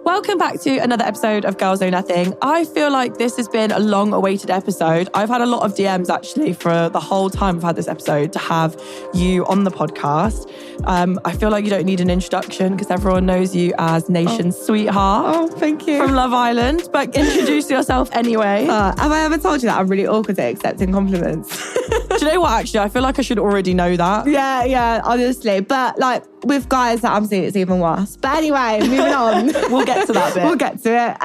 Welcome back to another episode of Girls Know Nothing. I feel like this has been a long-awaited episode. I've had a lot of DMs actually for the whole time I've had this episode to have you on the podcast. I feel like you don't need an introduction because everyone knows you as Nation's sweetheart. Oh, thank you. From Love Island. But introduce yourself anyway. Have I ever told you that I'm really awkward at accepting compliments? Do you know what, actually? I feel like I should already know that. Yeah, honestly. But like with guys that I'm seeing, it's even worse. But anyway, moving on. We'll get to that bit. We'll get to it.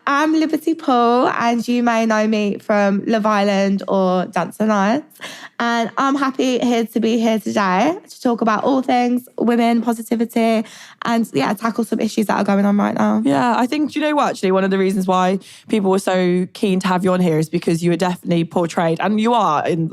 I'm Liberty Poole, and you may know me from Love Island or Dancer Nights. And I'm happy to be here today to talk about all things women, positivity, and tackle some issues that are going on right now. Yeah, I think, do you know what, actually, one of the reasons why people were so keen to have you on here is because you were definitely portrayed, and you are in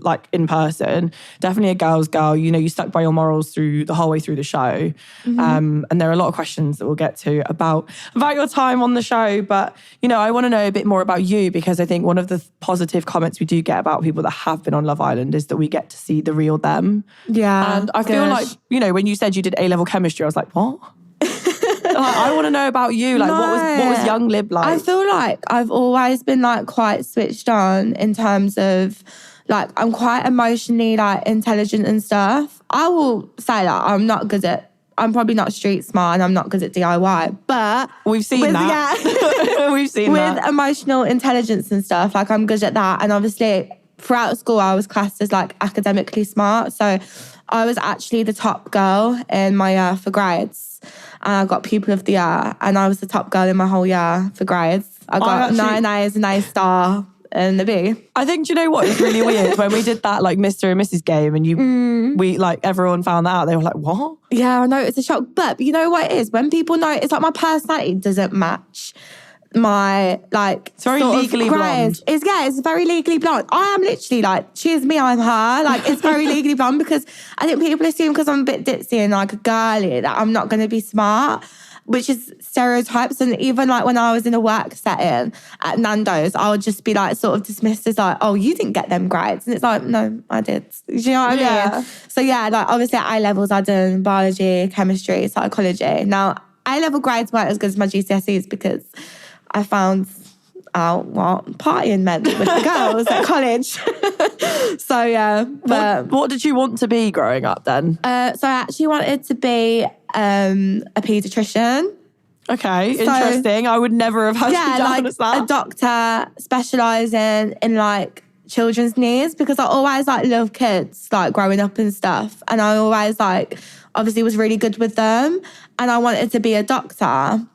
person, definitely a girl's girl. You know, you stuck by your morals through the whole way through the show. Mm-hmm. And there are a lot of questions that we'll get to about your time on the show. But, you know, I want to know a bit more about you, because I think one of the positive comments we do get about people that have been on Love Island is that we get to see the real them. Yeah. And I feel like, you know, when you said you did A-level chemistry, I was like, what? I want to know about you. Like, what was young Lib like? I feel like I've always been like quite switched on in terms of like I'm quite emotionally like intelligent and stuff. I will say that I'm probably not street smart and I'm not good at DIY, but we've seen that. We've seen that. With emotional intelligence and stuff, like I'm good at that. And obviously throughout school, I was classed as like academically smart. So I was actually the top girl in my year for grades. And I got pupil of the year, and I was the top girl in my whole year for grades. I got 9 A's, an A star, and a B. I think, do you know what is really weird? When we did that like Mr. and Mrs. game and we like everyone found that out, they were like, what? Yeah, I know, it's a shock. But you know what it is? When people know, it's like my personality doesn't match my like it's very legally blonde. It's very legally blonde. I am literally like, she's me, I'm her. Like it's very legally blonde, because I think people assume because I'm a bit ditzy and like a girly that I'm not going to be smart, which is stereotypes. And even like when I was in a work setting at Nando's, I would just be like sort of dismissed as like, oh, you didn't get them grades. And it's like, no, I did. Do you know what I mean? So yeah, like obviously at A-levels I'd done biology, chemistry, psychology. Now A-level grades weren't as good as my GCSEs because I found out what partying meant with the girls at college. So yeah. But what did you want to be growing up then? So I actually wanted to be a paediatrician. Okay, interesting. I would never have had you down as that. A doctor specialising in like children's needs, because I always like love kids, like growing up and stuff. And I always like obviously was really good with them. And I wanted to be a doctor.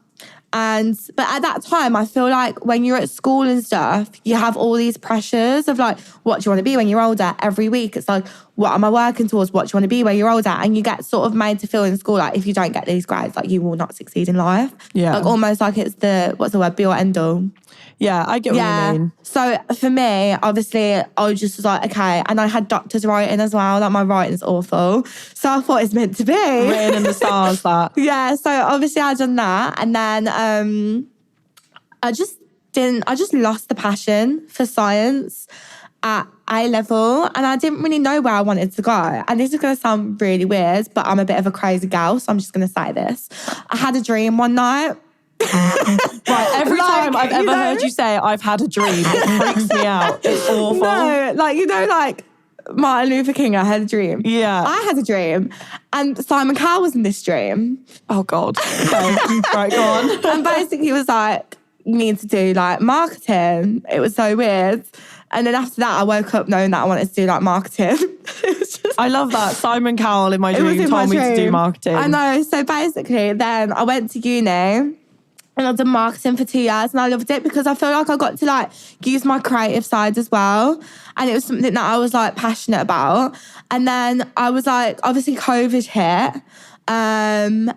But at that time, I feel like when you're at school and stuff, you have all these pressures of like, what do you want to be when you're older? Every week, it's like, what am I working towards? What do you want to be when you're older? And you get sort of made to feel in school like if you don't get these grades, like you will not succeed in life. Yeah. Like almost like it's be or end all. Yeah, I get what you mean. So for me, obviously, I just was like, okay. And I had doctors writing as well. Like my writing's awful. So I thought it's meant to be. Written in the stars, that. Yeah, so obviously I done that. And then I just lost the passion for science at A-level, and I didn't really know where I wanted to go. And this is going to sound really weird, but I'm a bit of a crazy gal, so I'm just going to say this. I had a dream one night. Right, every time I've ever heard you say I've had a dream, it freaks me out. It's awful. No, like Martin Luther King, I had a dream. Yeah. I had a dream, and Simon Cowell was in this dream. Oh God. Okay. Right, go on. And basically he was like, you need to do like marketing. It was so weird. And then after that, I woke up knowing that I wanted to do like marketing. It was just, I love that. Simon Cowell in my dream told me to do marketing. I know. So basically then I went to uni and I did marketing for 2 years, and I loved it because I feel like I got to like use my creative side as well. And it was something that I was like passionate about. And then I was like, obviously COVID hit. And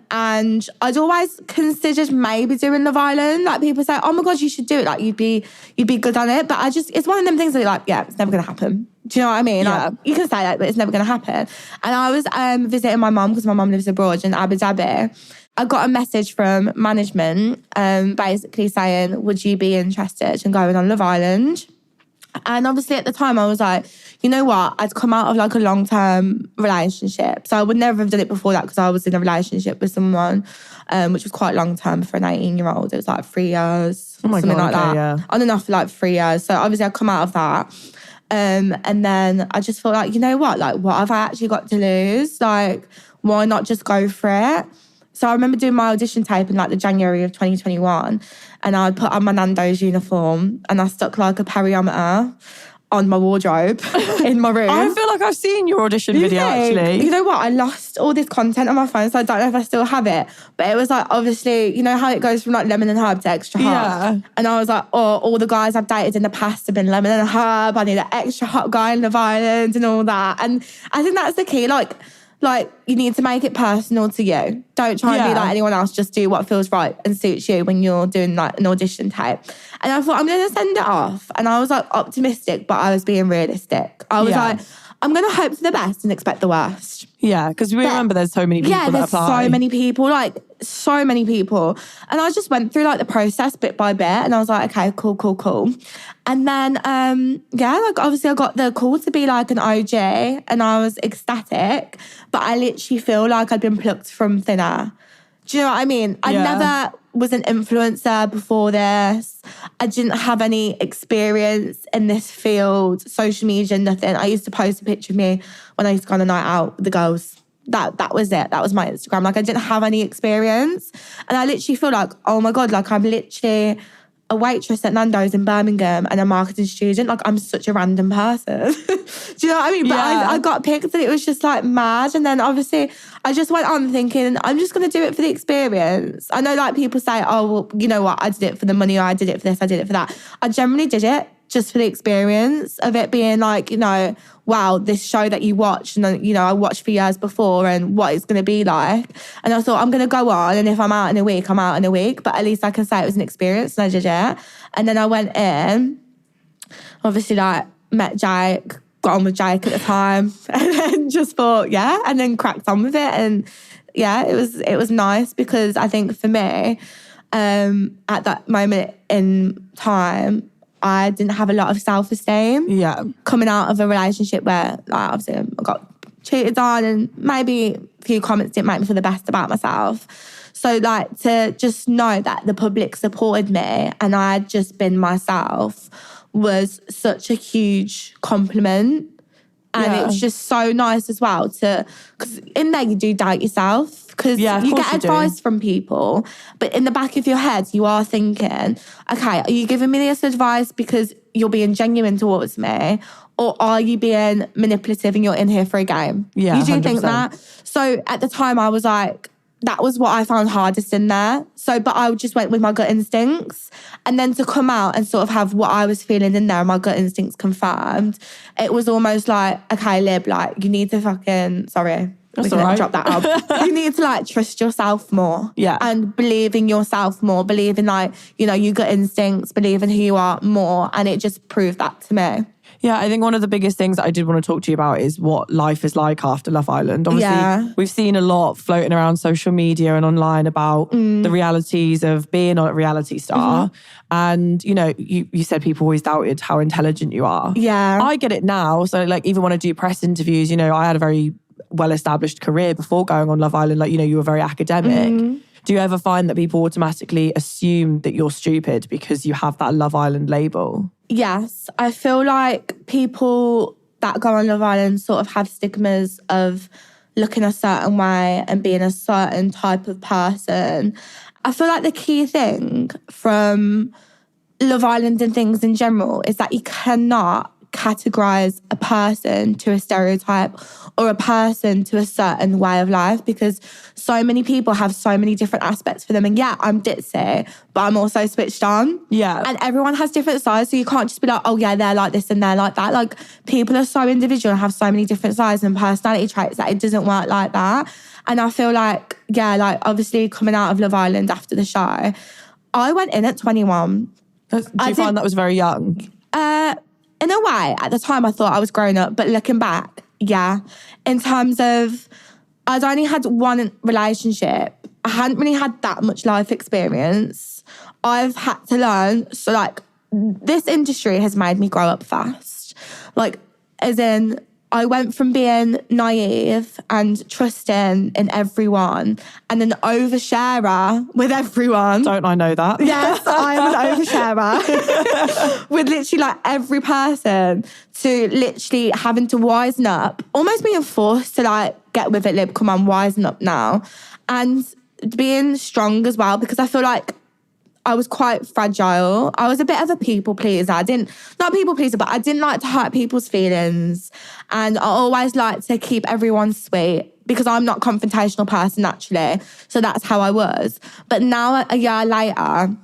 I'd always considered maybe doing Love Island. Like people say, oh my God, you should do it. Like you'd be good on it. But it's one of them things that you're like, yeah, it's never going to happen. Do you know what I mean? Yeah. Like, you can say that, but it's never going to happen. And I was visiting my mum because my mum lives abroad in Abu Dhabi. I got a message from management basically saying, would you be interested in going on Love Island? And obviously at the time I was like, you know what? I'd come out of like a long-term relationship. So I would never have done it before that because I was in a relationship with someone, which was quite long-term for an 18-year-old. It was like 3 years, Oh my something God, like okay, that. yeah. On and off for like 3 years. So obviously I come out of that. And then I just felt like, you know what? Like, what have I actually got to lose? Like, why not just go for it? So I remember doing my audition tape in like the January of 2021, and I'd put on my Nando's uniform and I stuck like a periometer on my wardrobe in my room. I feel like I've seen your audition video actually. You know what? I lost all this content on my phone, so I don't know if I still have it. But it was like, obviously, you know how it goes from like lemon and herb to extra hot? Yeah. And I was like, oh, all the guys I've dated in the past have been lemon and herb. I need an extra hot guy in Love Island and all that. And I think that's the key. Like, you need to make it personal to you. Don't try and be like anyone else. Just do what feels right and suits you when you're doing like an audition tape. And I thought, I'm going to send it off. And I was like optimistic, but I was being realistic. I was like, I'm going to hope for the best and expect the worst. Yeah, because we remember there's so many people that apply. So many people, like so many people. And I just went through like the process bit by bit and I was like, okay, cool. And then, like obviously I got the call to be like an OG and I was ecstatic, but I literally feel like I'd been plucked from thin air. Do you know what I mean? I never was an influencer before this. I didn't have any experience in this field, social media, nothing. I used to post a picture of me when I used to go on a night out with the girls. That was it. That was my Instagram. Like I didn't have any experience. And I literally feel like, oh my God, like I'm literally a waitress at Nando's in Birmingham and a marketing student. Like I'm such a random person. Do you know what I mean? But I got picked and it was just like mad. And then obviously I just went on thinking, I'm just going to do it for the experience. I know like people say, oh, well, you know what? I did it for the money or I did it for this, I did it for that. I generally did it just for the experience of it being like, you know, wow, this show that you watch and then, you know, I watched for years before and what it's going to be like. And I thought I'm going to go on and if I'm out in a week, I'm out in a week. But at least I can say it was an experience and I did it. And then I went in, obviously like met Jake, got on with Jake at the time and then just thought, and then cracked on with it. And it was nice because I think for me, at that moment in time, I didn't have a lot of self-esteem. Yeah. Coming out of a relationship where, like, obviously I got cheated on and maybe a few comments didn't make me feel the best about myself. So, like, to just know that the public supported me and I had just been myself was such a huge compliment. And it's just so nice as well because in there you do doubt yourself because you get advice from people. But in the back of your head, you are thinking, okay, are you giving me this advice because you're being genuine towards me? Or are you being manipulative and you're in here for a game? Yeah, you do 100%. think that? So at the time I was like, that was what I found hardest in there. So, but I just went with my gut instincts. And then to come out and sort of have what I was feeling in there and my gut instincts confirmed, it was almost like, okay, Lib, like, you need to fucking, sorry. That's all right. Drop that out. You need to like trust yourself more. Yeah. And believe in yourself more. Believe in like, you know, your gut instincts, believe in who you are more. And it just proved that to me. Yeah, I think one of the biggest things that I did want to talk to you about is what life is like after Love Island. Obviously, we've seen a lot floating around social media and online about the realities of being a reality star. And, you know, you said people always doubted how intelligent you are. Yeah. I get it now. So, like, even when I do press interviews, you know, I had a very well-established career before going on Love Island. Like, you know, you were very academic. Do you ever find that people automatically assume that you're stupid because you have that Love Island label? Yes. I feel like people that go on Love Island sort of have stigmas of looking a certain way and being a certain type of person. I feel like the key thing from Love Island and things in general is that you cannot categorize a person to a stereotype or a person to a certain way of life because so many people have so many different aspects for them. And yeah, I'm ditzy, but I'm also switched on. Yeah. And everyone has different sides, so you can't just be like, oh yeah, they're like this and they're like that. Like, people are so individual and have so many different sides and personality traits that it doesn't work like that. And I feel like, yeah, like obviously coming out of Love Island after the show, I went in at 21. Do you find that was very young? In a way, at the time I thought I was grown up, but looking back, yeah. In terms of, I'd only had one relationship. I hadn't really had that much life experience. I've had to learn, so like this industry has made me grow up fast. Like, as in, I went from being naive and trusting in everyone and an oversharer with everyone. Don't I know that? Yes, I am an oversharer with literally like every person, to literally having to wisen up, almost being forced to like, get with it, Lib, come on, wisen up now. And being strong as well, because I feel like I was quite fragile. I was a bit of a people pleaser. Not people pleaser, but I didn't like to hurt people's feelings. And I always like to keep everyone sweet because I'm not a confrontational person naturally. So that's how I was. But now, a year later,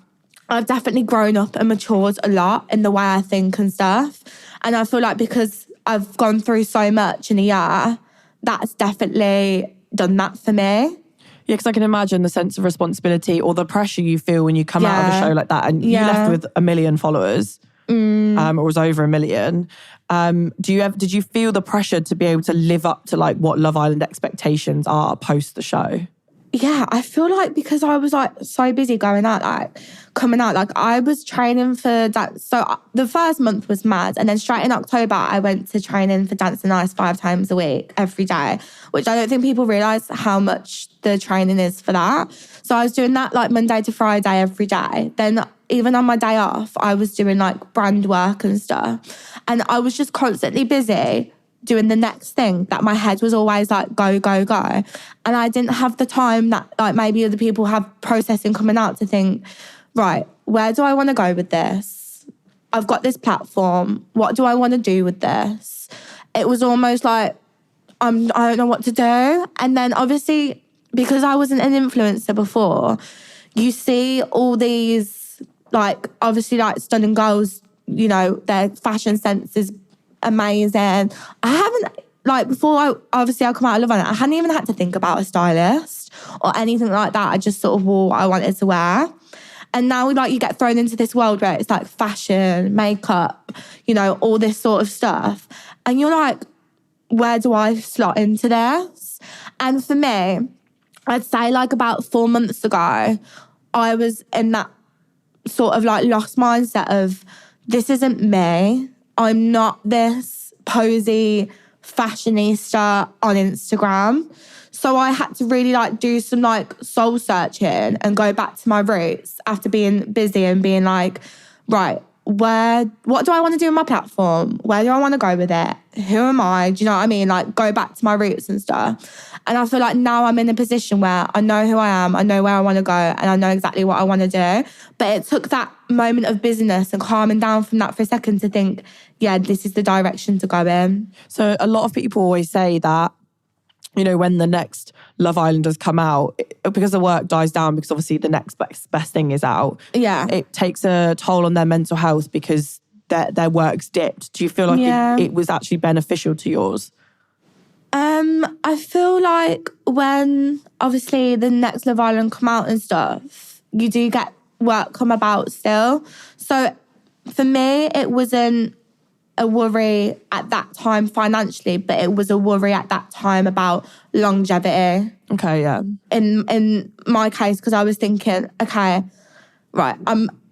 I've definitely grown up and matured a lot in the way I think and stuff. And I feel like because I've gone through so much in a year, that's definitely done that for me. Yeah, because I can imagine the sense of responsibility or the pressure you feel when you come out of a show like that and you left with 1 million followers, or was over 1 million. Did you feel the pressure to be able to live up to like what Love Island expectations are post the show? Yeah, I feel like because I was like so busy coming out, like I was training for that. So the first month was mad. And then straight in October, I went to training for Dance and Ice 5 times a week, every day, which I don't think people realise how much the training is for that. So I was doing that like Monday to Friday, every day. Then even on my day off, I was doing like brand work and stuff. And I was just constantly busy doing the next thing, that my head was always like, go, go, go. And I didn't have the time that like maybe other people have processing coming out to think, right, where do I want to go with this? I've got this platform. What do I want to do with this? It was almost like, I don't know what to do. And then obviously, because I wasn't an influencer before, you see all these like, obviously like stunning girls, you know, their fashion sense is amazing. I haven't, like before I come out of Love Island, I hadn't even had to think about a stylist or anything like that. I just sort of wore what I wanted to wear. And now like you get thrown into this world where it's like fashion, makeup, you know, all this sort of stuff. And you're like, where do I slot into this? And for me, I'd say like about 4 months ago, I was in that sort of like lost mindset of, this isn't me. I'm not this posy fashionista on Instagram. So I had to really like do some like soul searching and go back to my roots after being busy and being like, right, what do I want to do with my platform? Where do I want to go with it? Who am I? Do you know what I mean? Like go back to my roots and stuff. And I feel like now I'm in a position where I know who I am, I know where I want to go, and I know exactly what I want to do. But it took that moment of busyness and calming down from that for a second to think, yeah, this is the direction to go in. So a lot of people always say that, you know, when the next Love Island has come out, because the work dies down, because obviously the next best thing is out. Yeah. It takes a toll on their mental health because their work's dipped. Do you feel like it was actually beneficial to yours? I feel like when obviously the next Love Island come out and stuff, you do get work come about still. So for me, it wasn't a worry at that time financially, but it was a worry at that time about longevity. Okay, yeah. In my case, because I was thinking, okay, right,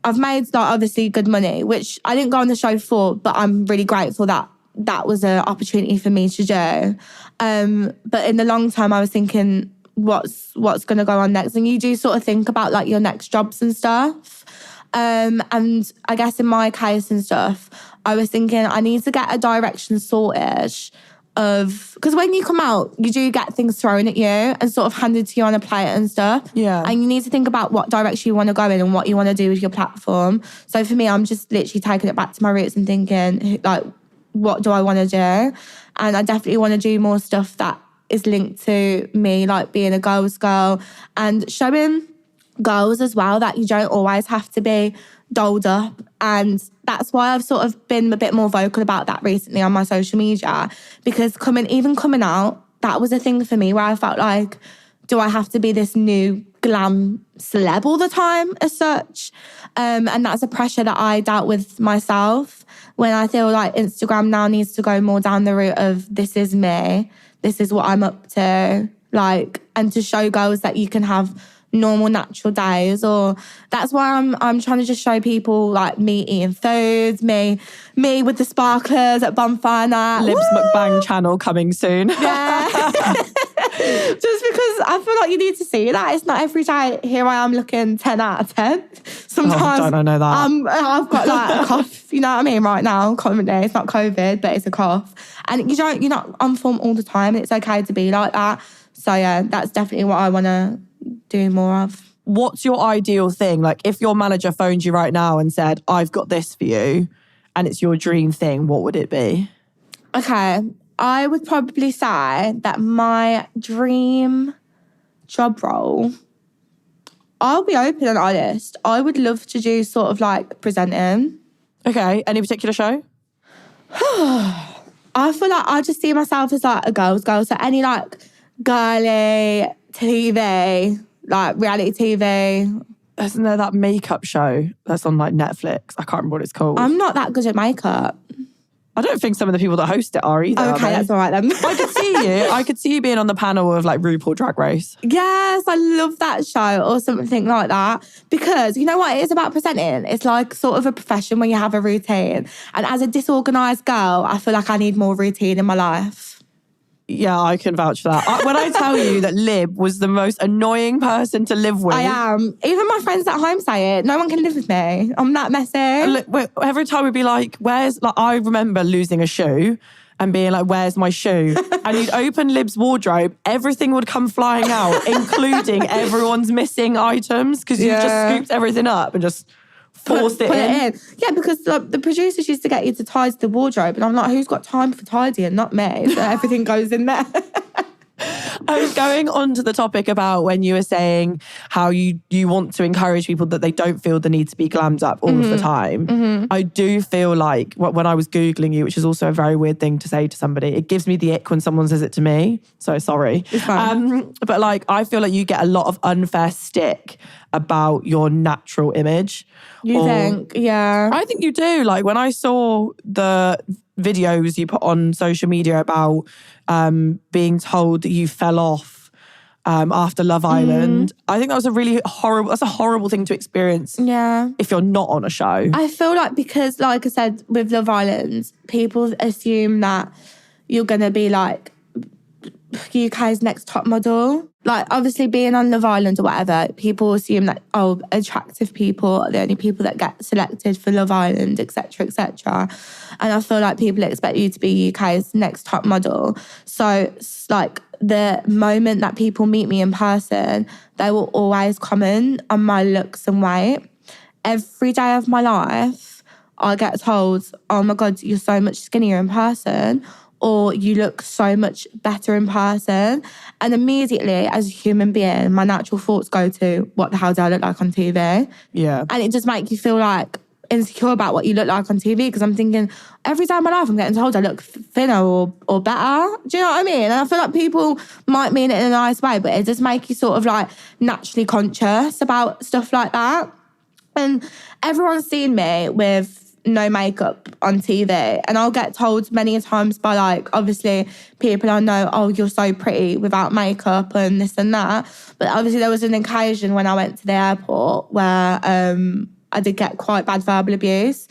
I've made like obviously good money, which I didn't go on the show for, but I'm really grateful that that was an opportunity for me to do. But in the long term, I was thinking, what's going to go on next? And you do sort of think about like your next jobs and stuff. And I guess in my case and stuff, I was thinking I need to get a direction sorted of, because when you come out, you do get things thrown at you and sort of handed to you on a plate and stuff. Yeah. And you need to think about what direction you want to go in and what you want to do with your platform. So for me, I'm just literally taking it back to my roots and thinking, like, what do I want to do? And I definitely want to do more stuff that is linked to me, like being a girl's girl and showing girls as well that you don't always have to be dolled up. And that's why I've sort of been a bit more vocal about that recently on my social media, because coming out, that was a thing for me where I felt like, do I have to be this new glam celeb all the time as such? And that's a pressure that I dealt with myself when I feel like Instagram now needs to go more down the route of, this is me, this is what I'm up to, like, and to show girls that you can have normal natural days. Or that's why I'm trying to just show people like me eating foods, me with the sparklers at bonfire night. Lib's mukbang channel coming soon. Yeah. Just because I feel like you need to see that. It's not every day. Here I am looking 10 out of 10. Sometimes don't I know that. I've got like a cough, you know what I mean, right now, currently. It's not COVID, but it's a cough. And you're not on form all the time. It's okay to be like that. So yeah, that's definitely what I want to do more of. What's your ideal thing? Like if your manager phoned you right now and said, I've got this for you, and it's your dream thing, what would it be? Okay, I would probably say that my dream job role, I'll be open and honest, I would love to do sort of like presenting. Okay, any particular show? I feel like I just see myself as like a girl's girl. So any like girly TV, like reality TV. Isn't there that makeup show that's on like Netflix? I can't remember what it's called. I'm not that good at makeup. I don't think some of the people that host it are either. Okay, that's all right then. I could see you being on the panel of like RuPaul Drag Race. Yes, I love that show or something like that. Because you know what it is about presenting? It's like sort of a profession where you have a routine. And as a disorganised girl, I feel like I need more routine in my life. Yeah, I can vouch for that. When I tell you that Lib was the most annoying person to live with. I am. Even my friends at home say it. No one can live with me. I'm that messy. Every time we'd be like, I remember losing a shoe and being like, where's my shoe? And you'd open Lib's wardrobe, everything would come flying out, including everyone's missing items, because you just scooped everything up and just forced it in. Yeah, because the producers used to get you to tidy the wardrobe, and I'm like, who's got time for tidying? Not me. So everything goes in there. I was going on to the topic about when you were saying how you want to encourage people that they don't feel the need to be glammed up all of the time. I do feel like when I was Googling you, which is also a very weird thing to say to somebody, it gives me the ick when someone says it to me. So sorry. It's fine. But like, I feel like you get a lot of unfair stick about your natural image. You think? Yeah. I think you do. Like when I saw the videos you put on social media about being told that you fell off after Love Island, I think that was that's a horrible thing to experience. Yeah. If you're not on a show. I feel like because, like I said, with Love Island, people assume that you're going to be like UK's next top model. Like, obviously, being on Love Island or whatever, people assume that, attractive people are the only people that get selected for Love Island, etc., etc. And I feel like people expect you to be UK's next top model. So, like, the moment that people meet me in person, they will always comment on my looks and weight. Every day of my life, I get told, oh my God, you're so much skinnier in person, or you look so much better in person. And immediately, as a human being, my natural thoughts go to, what the hell do I look like on TV? Yeah. And it just makes you feel like insecure about what you look like on TV, because I'm thinking, every day of my life I'm getting told I look thinner or better. Do you know what I mean? And I feel like people might mean it in a nice way, but it does make you sort of like naturally conscious about stuff like that. And everyone's seen me with no makeup on TV, and I'll get told many times by, like, obviously people I know, oh, you're so pretty without makeup and this and that. But obviously there was an occasion when I went to the airport where I did get quite bad verbal abuse.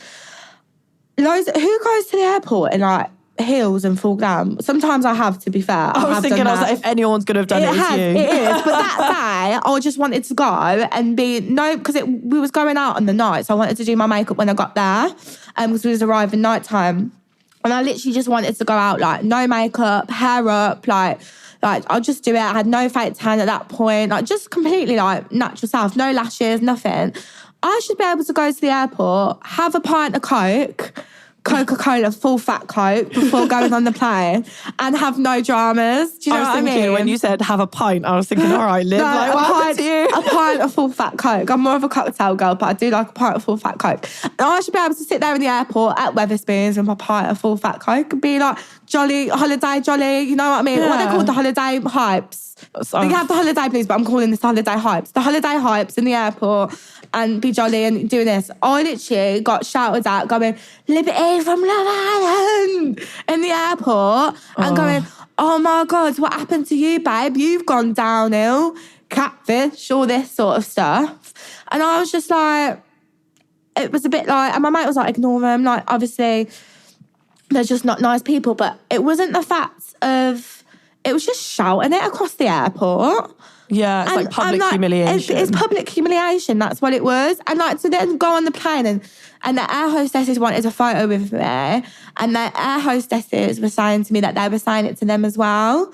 Who goes to the airport in like heels and full glam? Sometimes I have, to be fair. I was like, if anyone's going to have done it, it's you. It is. But that day, I just wanted to go and because we was going out on the night, so I wanted to do my makeup when I got there, because we was arriving nighttime. And I literally just wanted to go out, like, no makeup, hair up, like I'll just do it. I had no fake tan at that point, like, just completely, like, natural self, no lashes, nothing. I should be able to go to the airport, have a pint of Coca-Cola, full fat Coke, before going on the plane, and have no dramas. Do you know what I mean? When you said have a pint, I was thinking, all right, Liv, like, what happened to you? A pint of full fat Coke. I'm more of a cocktail girl, but I do like a pint of full fat Coke. And I should be able to sit there in the airport at Wetherspoons with my pint of full fat Coke and be like, jolly, holiday, jolly, you know what I mean? Yeah. What they call the holiday hypes. They have the holiday blues, but I'm calling this the holiday hypes. The holiday hypes in the airport, and be jolly and doing this. I literally got shouted at going, Liberty from Love Island, in the airport, and going, oh my God, what happened to you, babe? You've gone downhill. catfish, all this sort of stuff. And I was just like, it was a bit like, and my mate was like, ignore them. Like, obviously, they're just not nice people. But it wasn't the fact of, it was just shouting it across the airport. Yeah, it's like public humiliation. It's public humiliation, that's what it was. And like, to then go on the plane and the air hostesses wanted a photo with me. And the air hostesses were saying to me that they were saying it to them as well.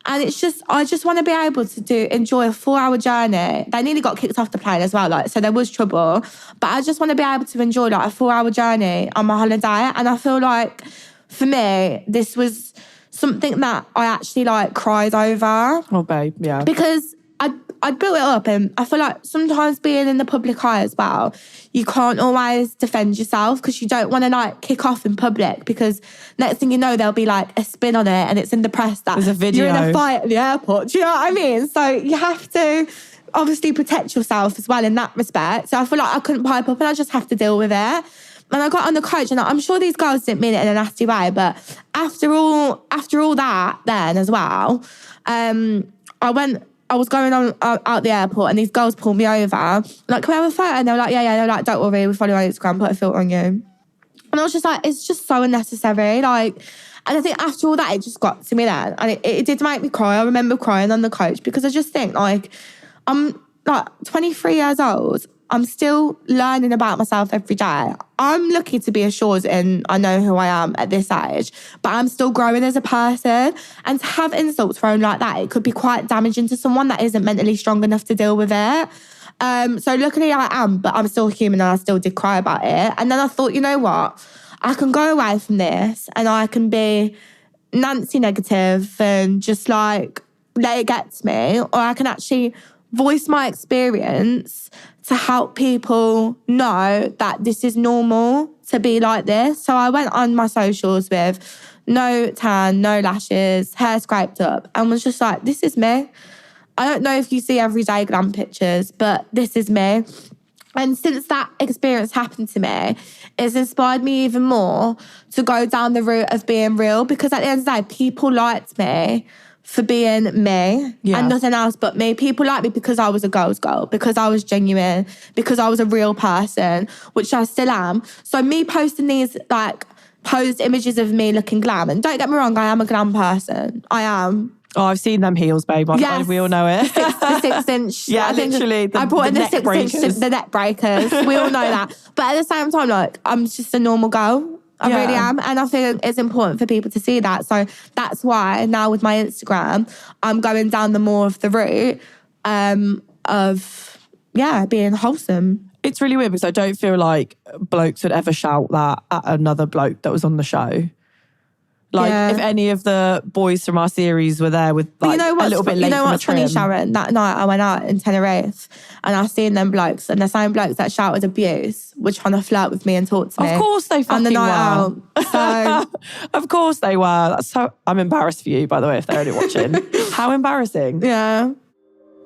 And it's just, I just want to be able to enjoy a 4-hour journey. They nearly got kicked off the plane as well, like, so there was trouble. But I just want to be able to enjoy like a 4-hour journey on my holiday. And I feel like, for me, this was something that I actually like cried over. Oh, babe, yeah. Because I'd built it up, and I feel like sometimes being in the public eye as well, you can't always defend yourself because you don't want to like kick off in public, because next thing you know, there'll be like a spin on it and it's in the press that there's a video. You're in a fight at the airport. Do you know what I mean? So you have to obviously protect yourself as well in that respect. So I feel like I couldn't pipe up and I just have to deal with it. And I got on the coach, and I'm sure these girls didn't mean it in a nasty way, but after all that then as well, I was going on out the airport, and these girls pulled me over. Like, can we have a photo? And they were like, yeah. They're like, don't worry, we follow you on Instagram, put a filter on you. And I was just like, it's just so unnecessary. Like, and I think after all that, it just got to me then. And it did make me cry. I remember crying on the coach, because I just think, like, I'm like 23 years old. I'm still learning about myself every day. I'm lucky to be assured and I know who I am at this age, but I'm still growing as a person. And to have insults thrown like that, it could be quite damaging to someone that isn't mentally strong enough to deal with it. So luckily I am, but I'm still human and I still did cry about it. And then I thought, you know what? I can go away from this and I can be Nancy negative and just like let it get to me, or I can actually voice my experience to help people know that this is normal to be like this. So I went on my socials with no tan, no lashes, hair scraped up, and was just like, this is me. I don't know if you see everyday glam pictures, but this is me. And since that experience happened to me, it's inspired me even more to go down the route of being real, because at the end of the day, people liked me for being me and nothing else but me. People like me because I was a girl's girl, because I was genuine, because I was a real person, which I still am. So me posting these like posed images of me looking glam, and don't get me wrong, I am a glam person. I am. Oh, I've seen them heels, babe. Yes. We all know it. The 6-inch. Yeah, literally. I brought in the 6-inch, the neck breakers. We all know that. But at the same time, like, I'm just a normal girl. I really am. And I think it's important for people to see that. So that's why now with my Instagram, I'm going down the more of the route of being wholesome. It's really weird because I don't feel like blokes would ever shout that at another bloke that was on the show. Like, if any of the boys from our series were there with like a little bit late from a trim. You know what's funny, Sharon? That night I went out in Tenerife and I seen them blokes, and the same blokes that shouted abuse were trying to flirt with me and talk to me. Of course they fucking on the night were. Out. So of course they were. That's so. I'm embarrassed for you, by the way, if they're only watching. How embarrassing. Yeah.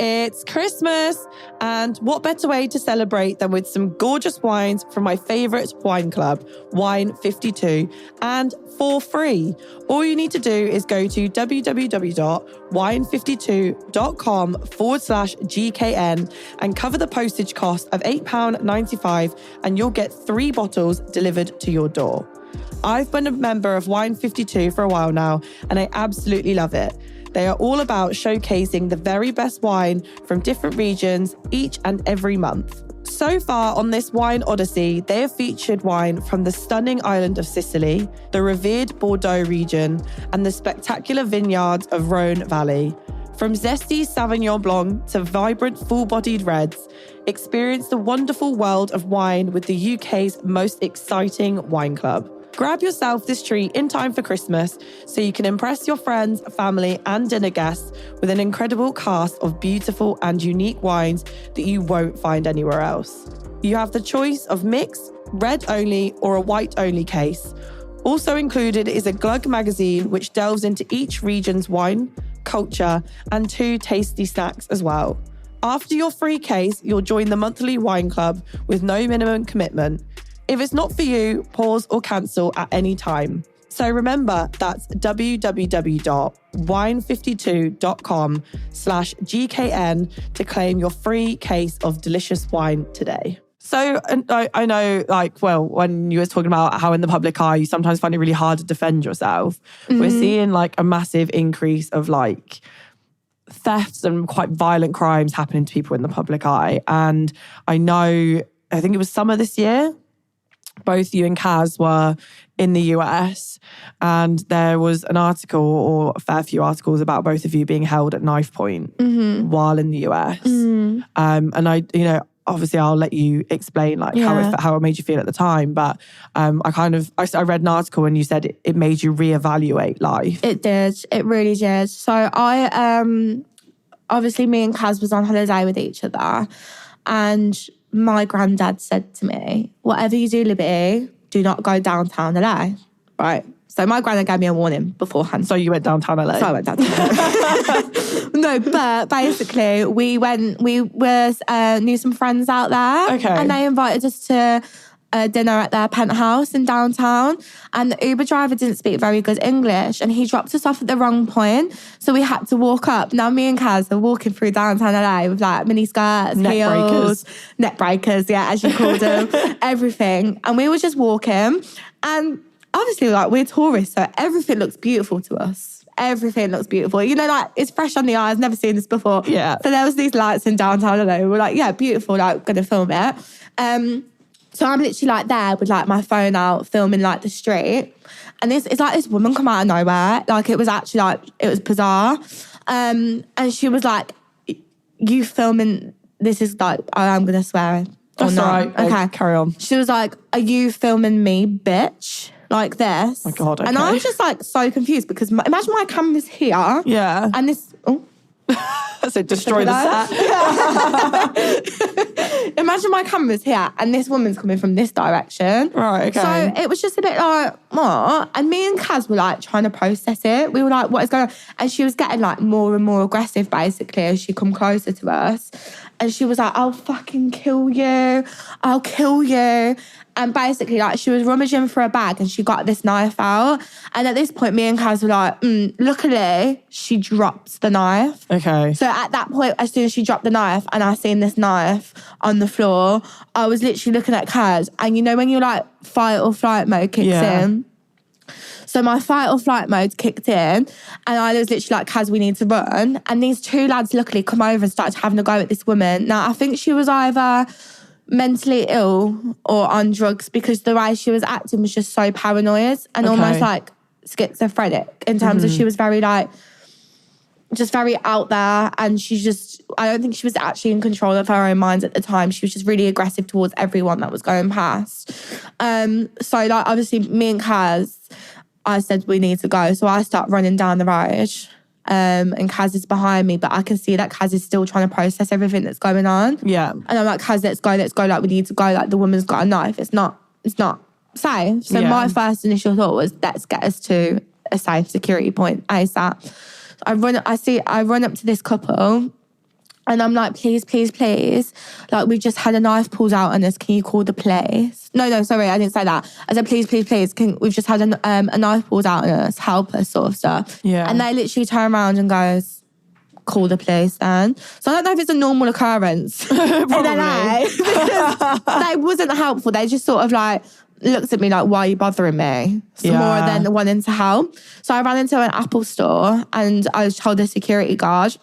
It's Christmas, and what better way to celebrate than with some gorgeous wines from my favourite wine club, Wine 52, and for free. All you need to do is go to www.wine52.com/GKN and cover the postage cost of £8.95, and you'll get 3 bottles delivered to your door. I've been a member of Wine 52 for a while now, and I absolutely love it. They are all about showcasing the very best wine from different regions each and every month. So far on this wine odyssey, they have featured wine from the stunning island of Sicily, the revered Bordeaux region, and the spectacular vineyards of Rhone Valley. From zesty Sauvignon Blanc to vibrant full-bodied reds, experience the wonderful world of wine with the UK's most exciting wine club. Grab yourself this treat in time for Christmas so you can impress your friends, family, and dinner guests with an incredible cast of beautiful and unique wines that you won't find anywhere else. You have the choice of mixed, red only, or a white only case. Also included is a glug magazine which delves into each region's wine, culture, and 2 tasty snacks as well. After your free case, you'll join the monthly wine club with no minimum commitment. If it's not for you, pause or cancel at any time. So remember, that's www.wine52.com/GKN to claim your free case of delicious wine today. So I know, when you were talking about how in the public eye, you sometimes find it really hard to defend yourself. We're seeing a massive increase of thefts and quite violent crimes happening to people in the public eye. And I think it was summer this year, both you and Kaz were in the US, and there was an article or a fair few articles about both of you being held at knife point while in the US. And obviously I'll let you explain how it made you feel at the time. But I read an article and you said it made you reevaluate life. It did. It really did. So obviously me and Kaz was on holiday with each other, and my granddad said to me, whatever you do, Libby, do not go downtown LA. Right? So my granddad gave me a warning beforehand. So you went downtown LA? So I went downtown LA. No, but basically we knew some friends out there. Okay. And they invited us to dinner at their penthouse in downtown. And the Uber driver didn't speak very good English, and he dropped us off at the wrong point. So we had to walk up. Now me and Kaz are walking through downtown LA with mini skirts, heels, net breakers, as you called them, everything. And we were just walking. And obviously we're tourists, so everything looks beautiful to us. Everything looks beautiful. It's fresh on the eyes, never seen this before. Yeah. So there was these lights in downtown LA. We were beautiful, gonna film it. So I'm literally there with my phone out, filming the street. And it's this woman come out of nowhere. It was actually it was bizarre. And she was like, you filming, this is I'm going to swear. That's all right. Okay. Carry on. She was like, are you filming me, bitch? Like this. Oh my God, okay. And I was just so confused because imagine my camera's here. Yeah. And this, So destroy the set. Imagine my camera's here and this woman's coming from this direction. Right, okay. So it was just a bit what? And me and Kaz were trying to process it. We were what is going on? And she was getting more and more aggressive basically as she come closer to us. And she was like, I'll fucking kill you. I'll kill you. And basically, she was rummaging for a bag and she got this knife out. And at this point, me and Kaz were luckily, she dropped the knife. Okay. So at that point, as soon as she dropped the knife and I seen this knife on the floor, I was literally looking at Kaz. And when you're fight or flight mode kicks in. So my fight or flight mode kicked in and I was literally Kaz, we need to run. And these two lads luckily come over and started having a go at this woman. Now, I think she was either mentally ill or on drugs because the way she was acting was just so paranoid and almost schizophrenic in terms of she was very just very out there, and I don't think she was actually in control of her own mind at the time. She was just really aggressive towards everyone that was going past. So obviously me and Kaz, I said we need to go. So I start running down the road. And Kaz is behind me, but I can see that Kaz is still trying to process everything that's going on. Yeah. And I'm like, Kaz, let's go. We need to go. The woman's got a knife. It's not safe. So my first initial thought was, let's get us to a safe security point ASAP. I run up to this couple and I'm like, please, please, please. We've just had a knife pulled out on us. Can you call the police? No, sorry, I didn't say that. I said, please, please, please. We've just had a knife pulled out on us. Help us, sort of stuff. Yeah. And they literally turn around and goes, call the police then. So I don't know if it's a normal occurrence in LA. They wasn't helpful. They just sort of looked at me why are you bothering me? More than wanting to help. So I ran into an Apple store and I told the security guard.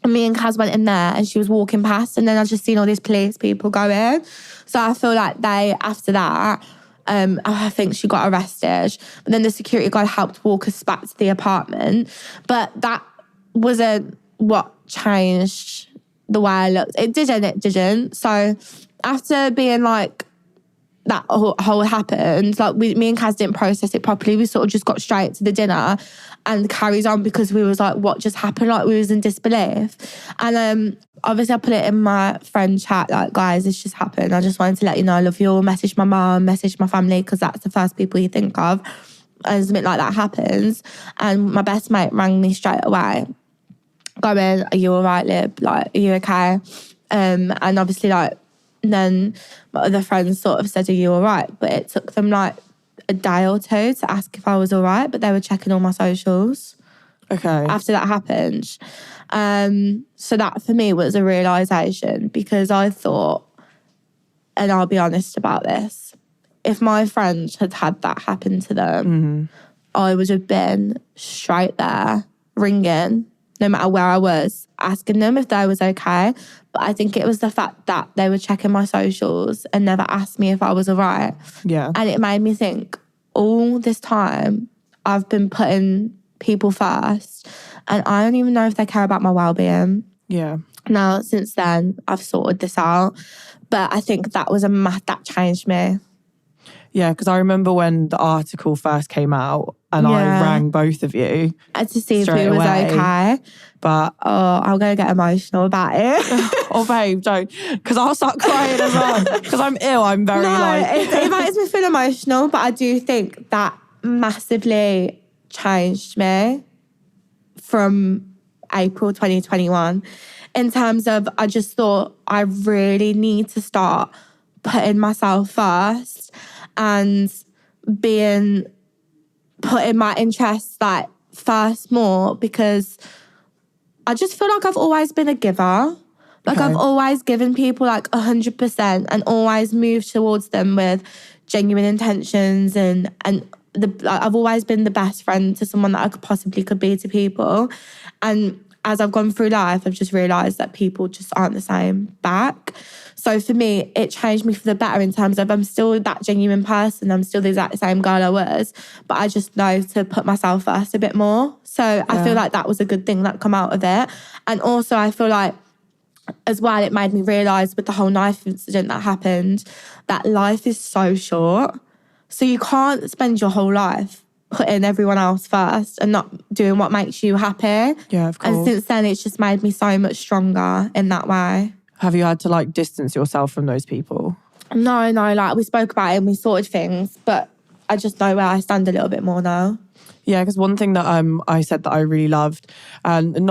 And me and Kaz went in there and she was walking past and then I just seen all these police people go in. So I feel after that, I think she got arrested. But then the security guard helped walk us back to the apartment. But that wasn't what changed the way I looked. It didn't. So after being that whole happened, me and Kaz didn't process it properly. We sort of just got straight to the dinner and carried on because we was what just happened? We was in disbelief. And obviously I put it in my friend chat, guys, this just happened. I just wanted to let you know I love you all. Message my mum, message my family, because that's the first people you think of. And something like that happens. And my best mate rang me straight away, going, are you all right, Lib? Are you okay? And obviously then my other friends sort of said, are you all right? But it took them a day or two to ask if I was all right, but they were checking all my socials Okay. after that happened. So that for me was a realisation, because I thought, and I'll be honest about this, if my friends had had that happen to them, I would have been straight there, ringing, no matter where I was, asking them if they was okay. But I think it was the fact that they were checking my socials and never asked me if I was all right. Yeah. And it made me think, all this time, I've been putting people first, and I don't even know if they care about my well-being. Yeah. Now, since then, I've sorted this out. But I think that was that changed me. Yeah, because I remember when the article first came out and I rang both of you. And to see if straight it was away. okay. But I'm going to get emotional about it. oh, babe, don't. Because I'll start crying as well. Because I'm ill. I'm very it makes me feel emotional. But I do think that massively changed me from April 2021. In terms of, I just thought I really need to start putting myself first and putting my interests like first more, because I just feel like I've always been a giver. Like I've always given people like 100% and always moved towards them with genuine intentions, and I've always been the best friend to someone that I possibly could be to people. And as I've gone through life, I've just realised that people just aren't the same back. So for me, it changed me for the better in terms of I'm still that genuine person. I'm still the exact same girl I was, but I just know to put myself first a bit more. So I feel like that was a good thing that come out of it. And also I feel like as well, it made me realise with the whole knife incident that happened, that life is so short. So you can't spend your whole life putting everyone else first and not doing what makes you happy. Yeah, of course. And since then, it's just made me so much stronger in that way. Have you had to like distance yourself from those people? No, like we spoke about it and we sorted things, but I just know where I stand a little bit more now. Yeah, because one thing that I said that I really loved, and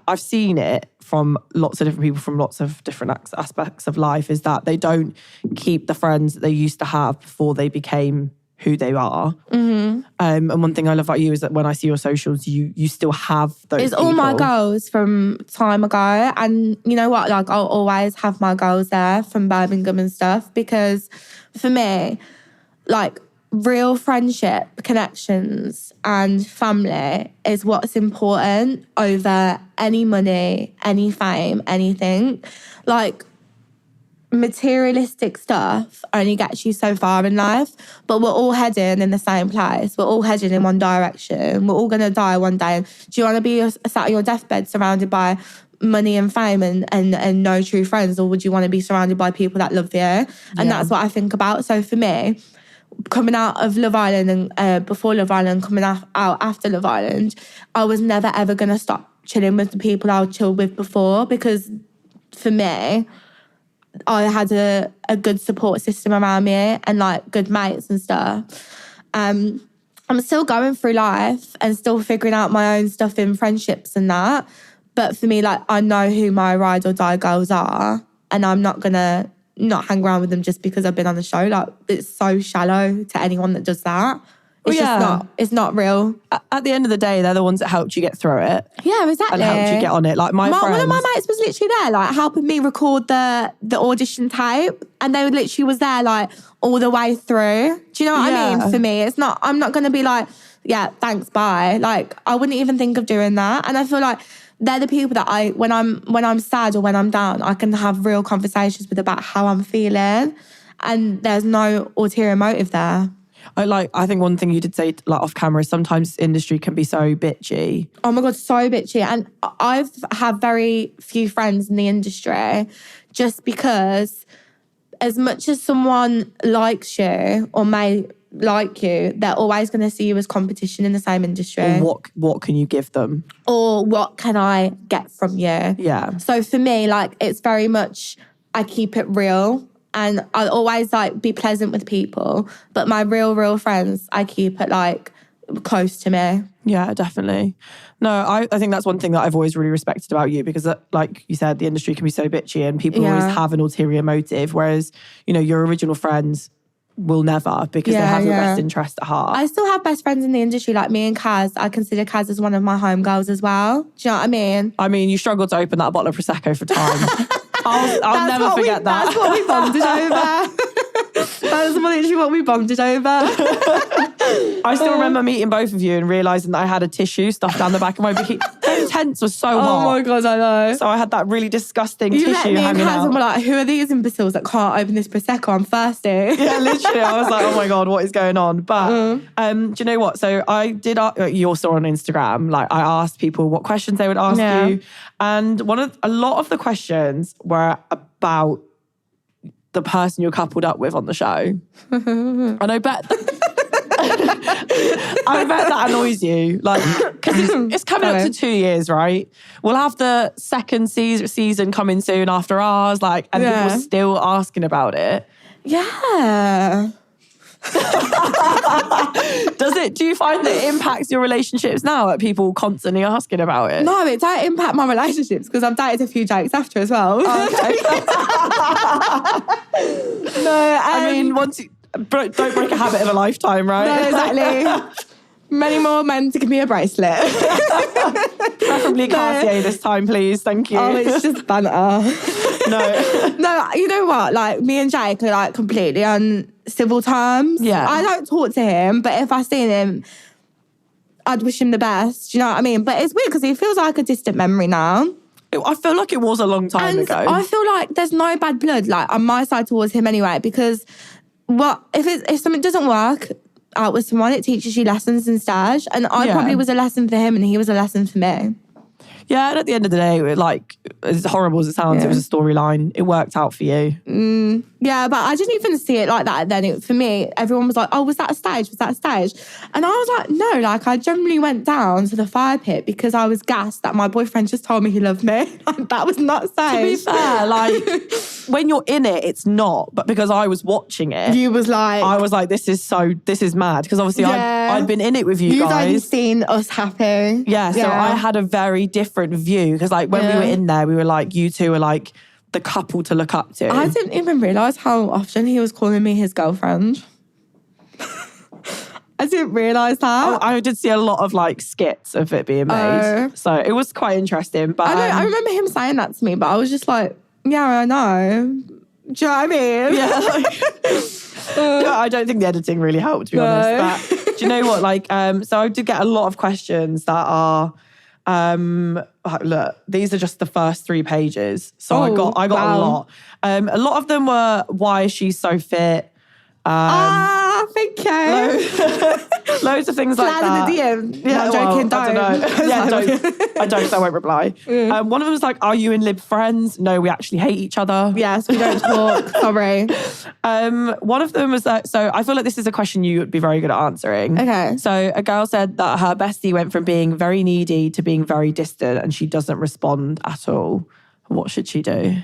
I've seen it from lots of different people from lots of different aspects of life, is that they don't keep the friends that they used to have before they became who they are. And one thing I love about you is that when I see your socials, you still have those It's people. all my goals from time ago. And you know what? Like I'll always have my goals there from Birmingham and stuff, because for me, like real friendship, connections and family is what's important over any money, any fame, anything. Like materialistic stuff only gets you so far in life, but we're all heading in the same place. We're all heading in one direction. We're all going to die one day. Do you want to be sat on your deathbed surrounded by money and fame and no true friends, or would you want to be surrounded by people that love you? And that's what I think about. So for me, coming out of Love Island and before Love Island, coming out after Love Island, I was never ever going to stop chilling with the people I chilled with before, because for me, I had a good support system around me and like good mates and stuff. I'm still going through life and still figuring out my own stuff in friendships and that. But for me, like I know who my ride or die girls are, and I'm not gonna not hang around with them just because I've been on the show. Like it's so shallow to anyone that does that. It's it's not real. At the end of the day, they're the ones that helped you get through it. Yeah, exactly. And helped you get on it. Like one of my mates was literally there, like helping me record the audition tape, and they literally was there like all the way through. Do you know what I mean? For me, it's not. I'm not gonna be like, yeah, thanks, bye. Like I wouldn't even think of doing that. And I feel like they're the people that when I'm sad or when I'm down, I can have real conversations with about how I'm feeling, and there's no ulterior motive there. I think one thing you did say like off camera is sometimes this industry can be so bitchy. Oh my God, so bitchy. And I've had very few friends in the industry just because as much as someone likes you or may like you, they're always going to see you as competition in the same industry. Or what can you give them? Or what can I get from you? Yeah. So for me, like it's very much, I keep it real. And I'll always like be pleasant with people. But my real friends, I keep it like close to me. Yeah, definitely. No, I think that's one thing that I've always really respected about you, because like you said, the industry can be so bitchy and people always have an ulterior motive. Whereas, you know, your original friends will never, because they have your best interest at heart. I still have best friends in the industry, like me and Kaz. I consider Kaz as one of my homegirls as well. Do you know what I mean? I mean, you struggled to open that bottle of Prosecco for time. I'll never forget that. That's what we bonded over. That's literally what we bonded over. I still remember meeting both of you and realising that I had a tissue stuffed down the back of my bikini. Those tents were so hot. Oh my God, I know. So I had that really disgusting You tissue met me and hanging Kaz out. and we're like, who are these imbeciles that can't open this Prosecco? I'm thirsty. Yeah, literally. I was like, oh my God, what is going on? But do you know what? So I did, you also on Instagram, like I asked people what questions they would ask you. And a lot of the questions were about the person you're coupled up with on the show. And I bet that annoys you. Like, because it's coming up to 2 years, right? We'll have the second season coming soon after ours, like, and people are still asking about it. Yeah. Do you find that it impacts your relationships now, that people constantly asking about it? No, it don't impact my relationships because I've dated a few Jakes after as well. Okay. No, I mean, once you don't break a habit of a lifetime, right? No, exactly. Many more men to give me a bracelet. Preferably Cartier this time, please. Thank you. Oh, it's just banter. No, you know what? Like, me and Jake are like completely on civil terms. Yeah. I don't talk to him, but if I seen him, I'd wish him the best. Do you know what I mean? But it's weird because he feels like a distant memory now. I feel like it was a long time ago. I feel like there's no bad blood like on my side towards him anyway, because if something doesn't work out with someone, it teaches you lessons instead. And I probably was a lesson for him and he was a lesson for me. Yeah, and at the end of the day, like, as horrible as it sounds, it was a storyline. It worked out for you. Yeah, but I didn't even see it like that then. For me, everyone was like, oh, was that a stage? Was that a stage? And I was like, no, like I generally went down to the fire pit because I was gassed that my boyfriend just told me he loved me. Like, that was not a stage. To be fair, like, when you're in it, it's not. But because I was watching it, I was like, this is mad. Because obviously I'd been in it with you guys. You'd only seen us happy. Yeah, so I had a very different view. Because like when we were in there, we were like, you two were like the couple to look up to. I didn't even realise how often he was calling me his girlfriend. I didn't realise that. I did see a lot of like skits of it being made. So it was quite interesting. But I remember him saying that to me, but I was just like, yeah, I know. Do you know what I mean? Yeah. Like, I don't think the editing really helped, to be honest. But do you know what? Like, so I did get a lot of questions that are, look, these are just the first 3 pages. So I got a lot. A lot of them were, why is she so fit? Thank you. Loads of things like that. In the DM. Yeah, I'm joking, don't. I don't know. I don't, so I won't reply. One of them was like, are you and Lib friends? No, we actually hate each other. Yes, we don't talk. Sorry. One of them was that, so I feel like this is a question you would be very good at answering. Okay. So a girl said that her bestie went from being very needy to being very distant and she doesn't respond at all. What should she do?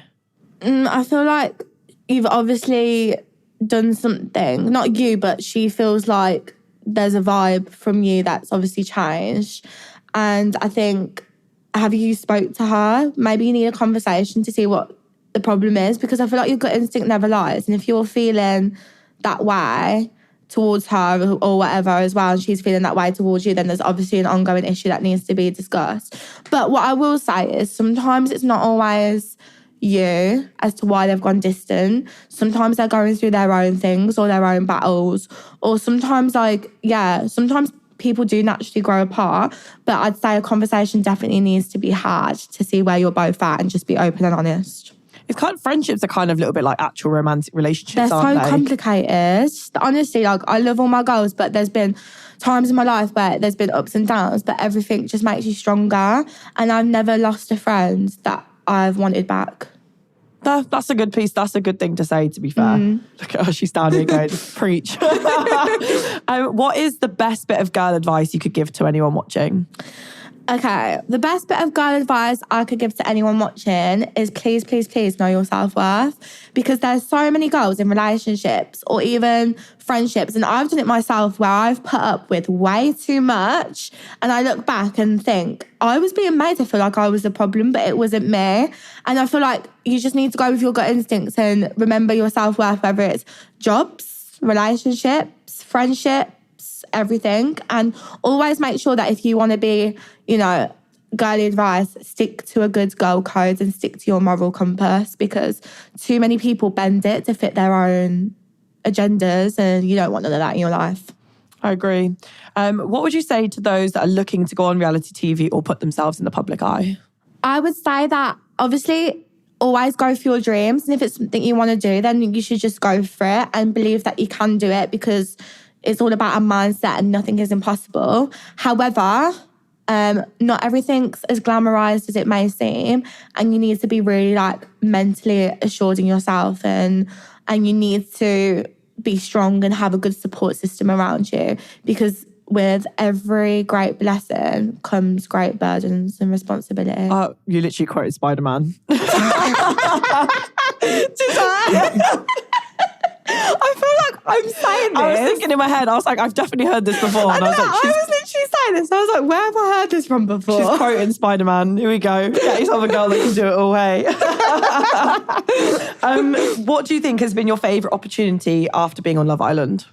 I feel like you've obviously done something, not you, but she feels like there's a vibe from you that's obviously changed. And I think, have you spoke to her? Maybe you need a conversation to see what the problem is, because I feel like your gut instinct never lies. And if you're feeling that way towards her or whatever as well, and she's feeling that way towards you, then there's obviously an ongoing issue that needs to be discussed. But what I will say is sometimes it's not always you as to why they've gone distant. Sometimes they're going through their own things or their own battles, or sometimes sometimes people do naturally grow apart, but I'd say a conversation definitely needs to be had to see where you're both at and just be open and honest. It's kind of, friendships are kind of a little bit like actual romantic relationships, They're aren't so they? complicated. Honestly, like, I love all my girls, but there's been times in my life where there's been ups and downs, but everything just makes you stronger. And I've never lost a friend that I've wanted back. That's a good piece. That's a good thing to say, to be fair. Look at her, she's down here going, preach. What is the best bit of girl advice you could give to anyone watching? Okay, the best bit of girl advice I could give to anyone watching is please, please, please know your self-worth, because there's so many girls in relationships or even friendships, and I've done it myself, where I've put up with way too much and I look back and think I was being made to feel like I was the problem, but it wasn't me. And I feel like you just need to go with your gut instincts and remember your self-worth, whether it's jobs, relationships, friendships, everything. And always make sure that if you want to be, girly advice, stick to a good girl code and stick to your moral compass, because too many people bend it to fit their own agendas and you don't want none of that in your life. I agree. What would you say to those that are looking to go on reality TV or put themselves in the public eye? I would say that obviously always go for your dreams. And if it's something you want to do, then you should just go for it and believe that you can do it, because it's all about a mindset and nothing is impossible. However, not everything's as glamorized as it may seem, and you need to be really mentally assured in yourself, and you need to be strong and have a good support system around you, because with every great blessing comes great burdens and responsibility. Oh, you literally quoted Spider-Man. I feel like I'm saying this. I was thinking in my head, I was like, I've definitely heard this before. And I was literally saying this. I was like, where have I heard this from before? She's quoting Spider-Man. Here we go. Get yourself a girl that can do it all, hey. What do you think has been your favourite opportunity after being on Love Island?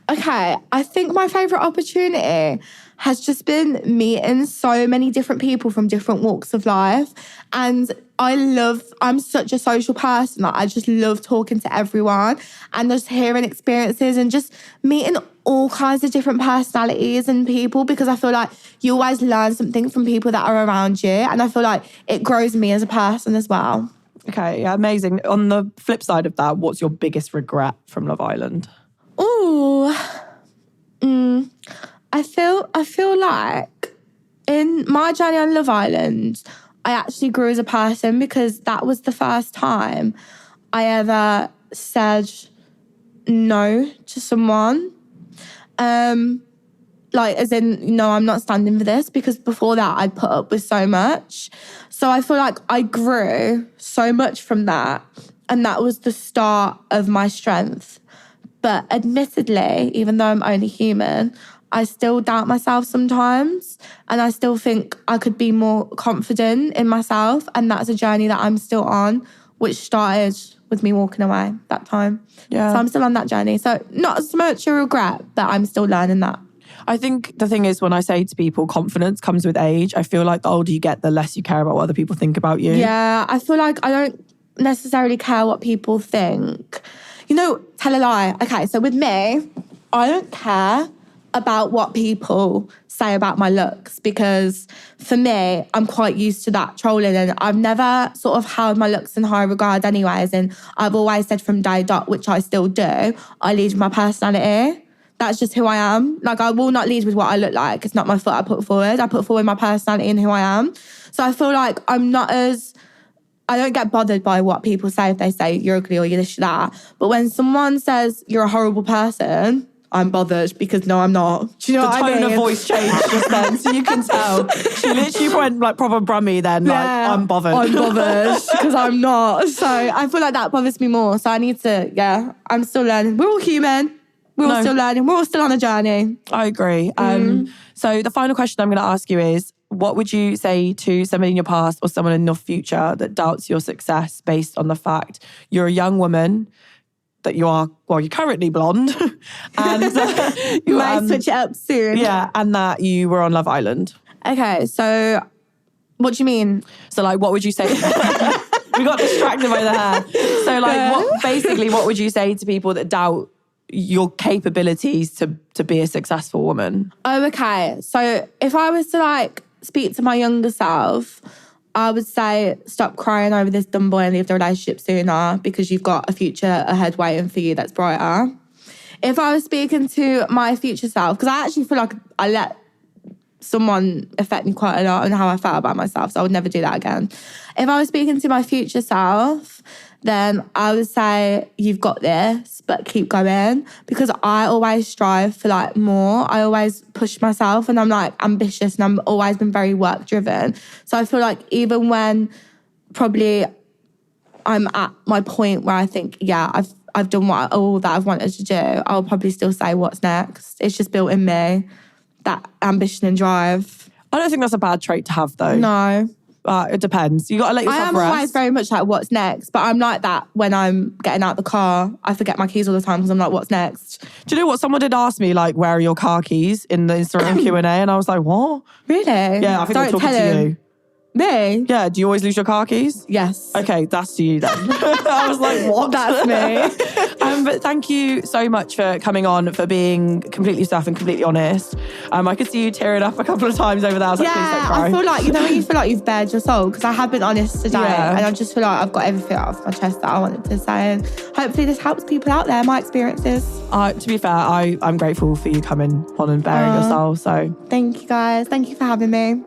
Okay, I think my favourite opportunity has just been meeting so many different people from different walks of life. And I'm such a social person. Like, I just love talking to everyone and just hearing experiences and just meeting all kinds of different personalities and people, because I feel like you always learn something from people that are around you. And I feel like it grows me as a person as well. Okay, yeah, amazing. On the flip side of that, what's your biggest regret from Love Island? I feel like in my journey on Love Island, I actually grew as a person, because that was the first time I ever said no to someone. As in, no, I'm not standing for this, because before that I'd put up with so much. So I feel like I grew so much from that, and that was the start of my strength. But admittedly, even though I'm only human, I still doubt myself sometimes, and I still think I could be more confident in myself. And that's a journey that I'm still on, which started with me walking away that time. Yeah. So I'm still on that journey. So not as much a regret, but I'm still learning that. I think the thing is, when I say to people, confidence comes with age, I feel like the older you get, the less you care about what other people think about you. Yeah, I feel like I don't necessarily care what people think. Tell a lie. Okay, so with me, I don't care about what people say about my looks, because for me, I'm quite used to that trolling, and I've never sort of held my looks in high regard anyways. And I've always said from day dot, which I still do, I lead with my personality. That's just who I am. I will not lead with what I look like. It's not my foot I put forward. I put forward my personality and who I am. So I feel like I don't get bothered by what people say if they say you're ugly or you're this, that. But when someone says you're a horrible person, I'm bothered, because no, I'm not. Do you know what I mean? The tone of voice changed just then, so you can tell. She literally went proper Brummy then, I'm bothered. I'm bothered, because I'm not. So I feel like that bothers me more. So I need to, I'm still learning. We're all human. We're all still learning. We're all still on a journey. I agree. So the final question I'm going to ask you is, what would you say to somebody in your past or someone in your future that doubts your success based on the fact you're a young woman, that you're currently blonde, and you might switch it up soon. Yeah, and that you were on Love Island. Okay, so what do you mean? So what would you say? We got distracted by the hair. So what would you say to people that doubt your capabilities to be a successful woman? Oh, okay. So if I was to speak to my younger self, I would say stop crying over this dumb boy and leave the relationship sooner, because you've got a future ahead waiting for you that's brighter. If I was speaking to my future self, because I actually feel like I let someone affect me quite a lot on how I felt about myself, so I would never do that again. If I was speaking to my future self, then I would say, you've got this, but keep going. Because I always strive for more. I always push myself, and I'm ambitious, and I've always been very work driven. So I feel like even when probably I'm at my point where I think, I've done all that I've wanted to do, I'll probably still say, what's next? It's just built in me, that ambition and drive. I don't think that's a bad trait to have, though. No. It depends. You got to let I yourself am rest. always very much like, what's next? But I'm like that when I'm getting out the car. I forget my keys all the time because I'm like, what's next? Do you know what? Someone did ask me, like, where are your car keys in the Instagram Q&A? And I was like, what? Really? Yeah, I think they're talking to you. Me? Yeah, do you always lose your car keys? Yes. Okay, that's to you then. I was like, what? That's me. But thank you so much for coming on, for being completely yourself and completely honest. I could see you tearing up a couple of times over there. I was like, please don't cry. I feel like, when you feel like you've bared your soul, because I have been honest today, Yeah. and I just feel like I've got everything out of my chest that I wanted to say. And hopefully this helps people out there, my experiences. To be fair, I'm grateful for you coming on and bearing your soul. So thank you guys. Thank you for having me.